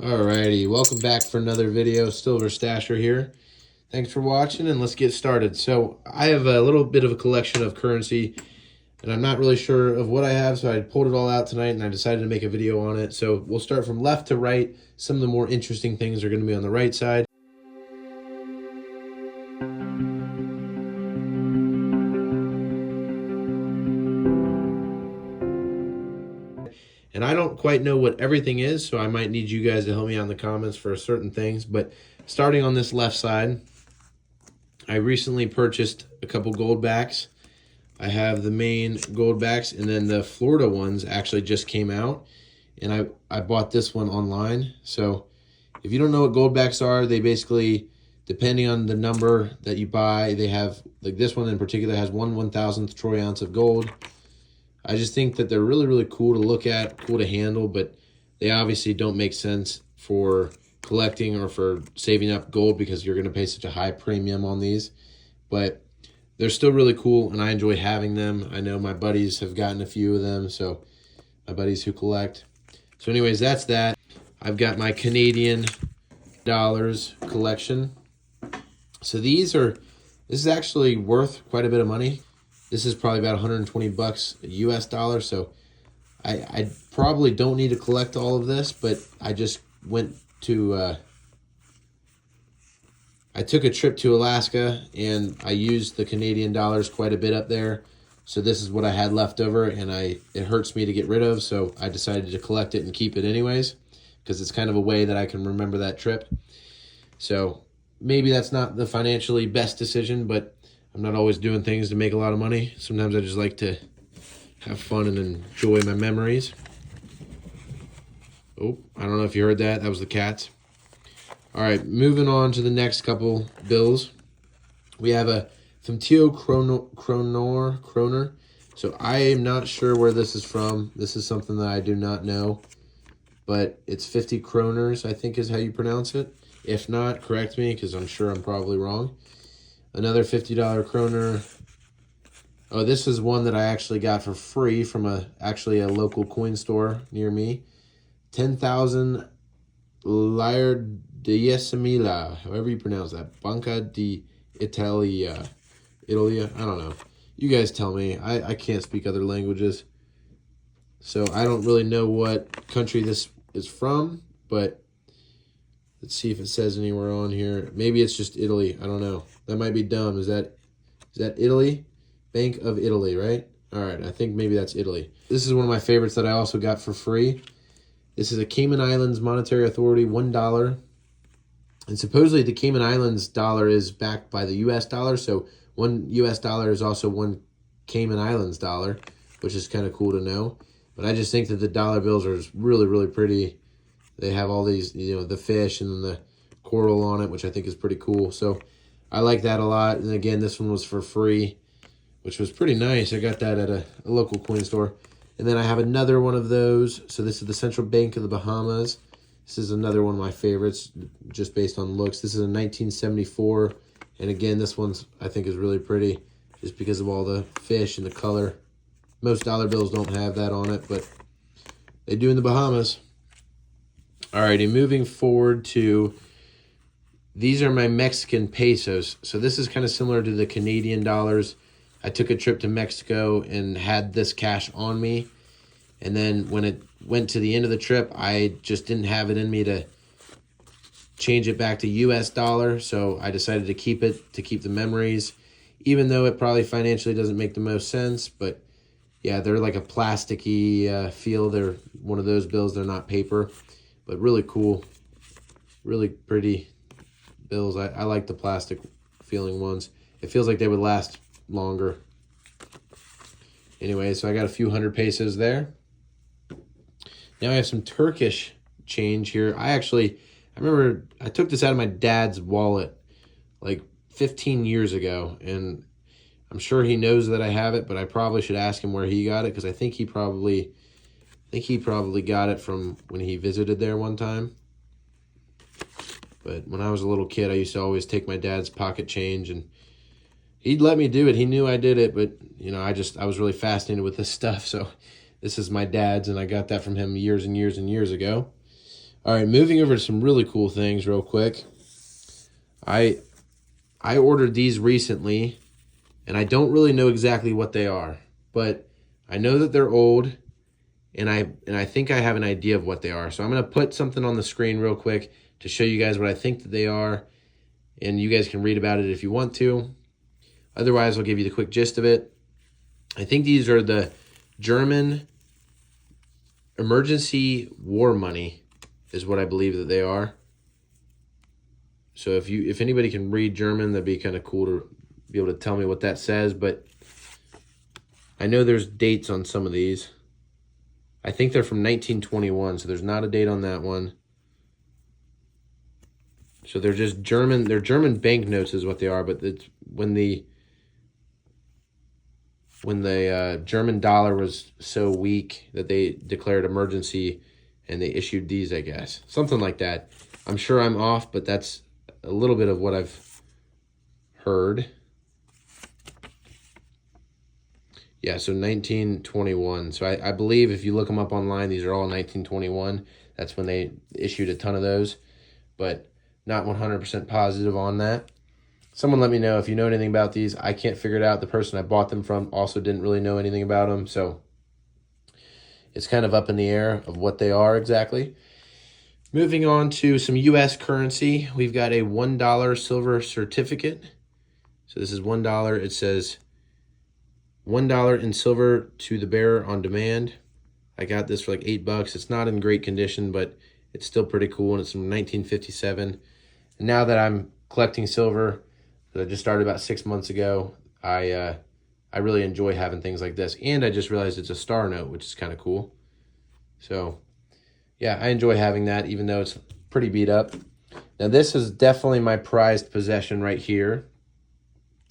Alrighty, welcome back for another video. Silver Stasher here. Thanks for watching, and let's get started. So I have a little bit of a collection of currency, and I'm not really sure of what I have, so I pulled it all out tonight, and I decided to make a video on it. So we'll start from left to right. Some of the more interesting things are going to be on the right side. And I don't quite know what everything is, so I might need you guys to help me out in the comments for certain things. But starting on this left side, I recently purchased a couple gold backs. I have the main gold backs, and then the Florida ones actually just came out. And I bought this one online. So if you don't know what gold backs are, they basically, depending on the number that you buy, they have, like this one in particular has 1/1000th troy ounce of gold. I just think that they're really, really cool to look at, cool to handle, but they obviously don't make sense for collecting or for saving up gold because you're going to pay such a high premium on these. But they're still really cool, and I enjoy having them. I know my buddies have gotten a few of them, so my buddies who collect. So anyways, that's that. I've got my Canadian dollars collection. So this is actually worth quite a bit of money. This is probably about 120 bucks US dollar, so I probably don't need to collect all of this, but I just went to, I took a trip to Alaska, and I used the Canadian dollars quite a bit up there, so this is what I had left over, and it hurts me to get rid of, so I decided to collect it and keep it anyways, because it's kind of a way that I can remember that trip. So maybe that's not the financially best decision, but I'm not always doing things to make a lot of money. Sometimes I just like to have fun and enjoy my memories. Oh, I don't know if you heard that. That was the cats. All right, moving on to the next couple bills. We have a Femtio Kroner. So I am not sure where this is from. This is something that I do not know. But it's 50 kroners, I think is how you pronounce it. If not, correct me, because I'm sure I'm probably wrong. Another $50 kroner. Oh, this is one that I actually got for free from actually a local coin store near me. 10,000 Lire however you pronounce that. Banca di Italia. Italia? I don't know. You guys tell me. I can't speak other languages. So I don't really know what country this is from, but let's see if it says anywhere on here. Maybe it's just Italy. I don't know. That might be dumb. Is that Italy? Bank of Italy, right? All right, I think maybe that's Italy. This is one of my favorites that I also got for free. This is a Cayman Islands Monetary Authority, $1. And supposedly the Cayman Islands dollar is backed by the US dollar, so one US dollar is also one Cayman Islands dollar, which is kind of cool to know. But I just think that the dollar bills are really, really pretty. They have all these, the fish and the coral on it, which I think is pretty cool. So I like that a lot. And again, this one was for free, which was pretty nice. I got that at a local coin store. And then I have another one of those. So this is the Central Bank of the Bahamas. This is another one of my favorites, just based on looks. This is a 1974. And again, this one's, I think, is really pretty, just because of all the fish and the color. Most dollar bills don't have that on it, but they do in the Bahamas. Alrighty, moving forward to, these are my Mexican pesos. So this is kind of similar to the Canadian dollars. I took a trip to Mexico and had this cash on me. And then when it went to the end of the trip, I just didn't have it in me to change it back to US dollar. So I decided to keep it, to keep the memories, even though it probably financially doesn't make the most sense. But yeah, they're like a plasticky feel. They're one of those bills. They're not paper. But really cool, really pretty bills. I like the plastic feeling ones. It feels like they would last longer. Anyway, so I got a few hundred pesos there. Now I have some Turkish change here. I remember I took this out of my dad's wallet like 15 years ago, and I'm sure he knows that I have it, but I probably should ask him where he got it, because I think he probably got it from when he visited there one time. But when I was a little kid, I used to always take my dad's pocket change, and he'd let me do it. He knew I did it, but I was really fascinated with this stuff. So this is my dad's, and I got that from him years and years and years ago. All right, moving over to some really cool things real quick. I ordered these recently, and I don't really know exactly what they are, but I know that they're old, and I think I have an idea of what they are. So I'm going to put something on the screen real quick to show you guys what I think that they are, and you guys can read about it if you want to. Otherwise, I'll give you the quick gist of it. I think these are the German emergency war money is what I believe that they are. So if anybody can read German, that'd be kind of cool to be able to tell me what that says. But I know there's dates on some of these. I think they're from 1921, so there's not a date on that one. So they're just German. They're German banknotes is what they are. But it's when the German dollar was so weak that they declared emergency, and they issued these, I guess, something like that. I'm sure I'm off, but that's a little bit of what I've heard. Yeah, so 1921. So I believe if you look them up online, these are all 1921. That's when they issued a ton of those, but not 100% positive on that. Someone let me know if you know anything about these. I can't figure it out. The person I bought them from also didn't really know anything about them, so it's kind of up in the air of what they are exactly. Moving on to some U.S. currency, we've got a $1 silver certificate. So this is $1. It says $1 in silver to the bearer on demand. I got this for like $8. It's not in great condition, but it's still pretty cool, and it's from 1957. And now that I'm collecting silver, that I just started about 6 months ago, I really enjoy having things like this. And I just realized it's a star note, which is kind of cool. So, yeah, I enjoy having that, even though it's pretty beat up. Now, this is definitely my prized possession right here.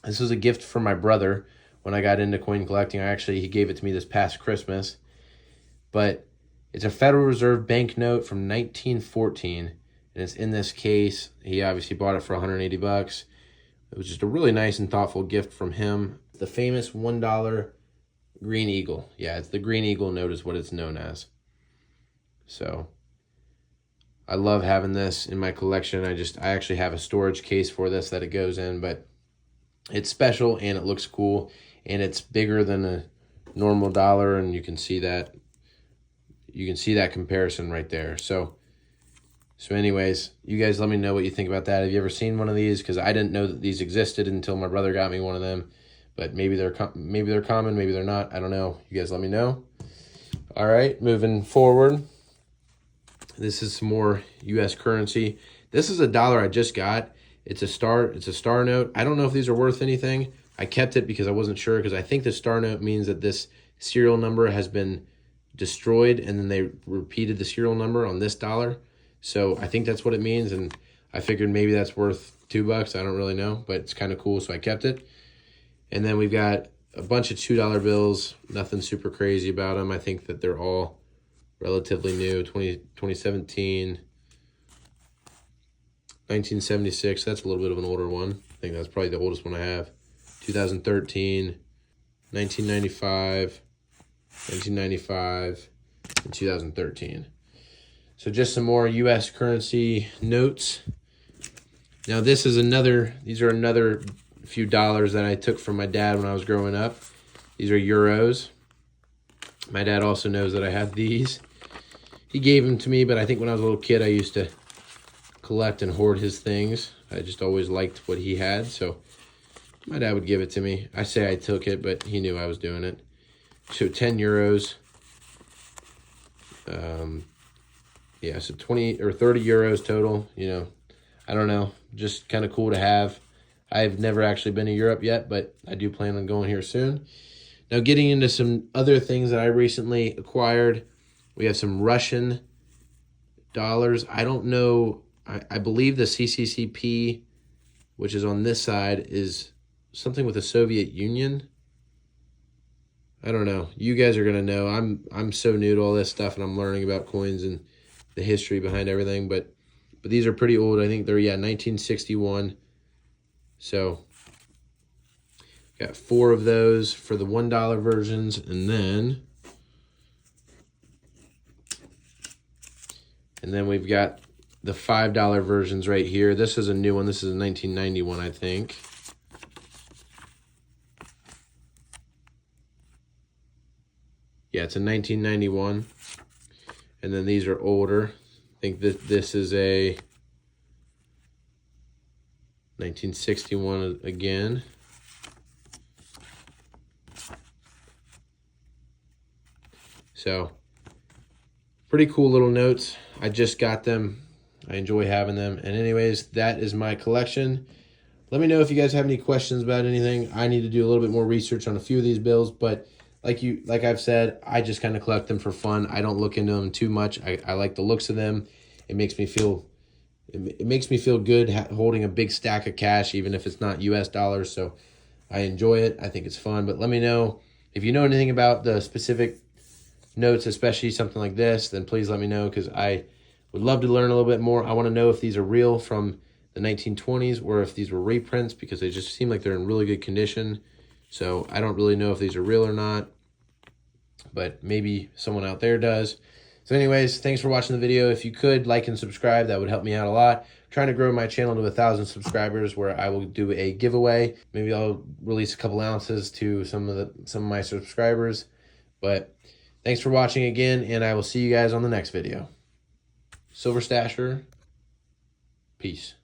This was a gift from my brother when I got into coin collecting. He gave it to me this past Christmas. But it's a Federal Reserve banknote from 1914, and it's in this case. He obviously bought it for $180. It was just a really nice and thoughtful gift from him. The famous $1 Green Eagle. Yeah, it's the Green Eagle note is what it's known as. So I love having this in my collection. I actually have a storage case for this that it goes in, but it's special and it looks cool, and it's bigger than a normal dollar, and you can see that comparison right there. So anyways, you guys let me know what you think about that. Have you ever seen one of these? Because I didn't know that these existed until my brother got me one of them. But maybe they're common, maybe they're not. I don't know. You guys let me know. All right, moving forward. This is some more U.S. currency. This is a dollar I just got. It's a star note. I don't know if these are worth anything. I kept it because I wasn't sure, because I think the star note means that this serial number has been destroyed, and then they repeated the serial number on this dollar. So I think that's what it means, and I figured maybe that's worth $2. I don't really know, but it's kind of cool, so I kept it. And then we've got a bunch of $2 bills. Nothing super crazy about them. I think that they're all relatively new. 2017, 1976. That's a little bit of an older one. I think that's probably the oldest one I have. 2013, 1995, 1995, and 2013. So just some more U.S. currency notes. Now these are another few dollars that I took from my dad when I was growing up. These are euros. My dad also knows that I have these. He gave them to me, but I think when I was a little kid, I used to collect and hoard his things. I just always liked what he had, so my dad would give it to me. I say I took it, but he knew I was doing it. So 10 euros. Yeah, so 20 or 30 euros total. I don't know, just kind of cool to have. I've never actually been to Europe yet, but I do plan on going here soon. Now, getting into some other things that I recently acquired, we have some Russian dollars. I don't know. I believe the CCCP, which is on this side, is something with the Soviet Union. I don't know. You guys are going to know. I'm so new to all this stuff, and I'm learning about coins and the history behind everything. But these are pretty old. I think they're, 1961. So got 4 of those for the $1 versions. And then And then we've got the $5 versions right here. This is a new one. This is a 1991, I think. Yeah, it's a 1991. And then these are older. I think this is a 1961 again. So, pretty cool little notes. I just got them. I enjoy having them. And anyways, that is my collection. Let me know if you guys have any questions about anything. I need to do a little bit more research on a few of these bills, but like I've said, I just kind of collect them for fun. I don't look into them too much. I like the looks of them. It makes me feel good holding a big stack of cash, even if it's not US dollars. So I enjoy it. I think it's fun. But let me know if you know anything about the specific notes, especially something like this, then please let me know, because I would love to learn a little bit more. I want to know if these are real from the 1920s or if these were reprints, because they just seem like they're in really good condition. So I don't really know if these are real or not, but maybe someone out there does. So anyways, thanks for watching the video. If you could like and subscribe, that would help me out a lot. I'm trying to grow my channel to 1,000 subscribers, where I will do a giveaway. Maybe I'll release a couple ounces to some of my subscribers. But thanks for watching again, and I will see you guys on the next video. Silver Stasher, peace.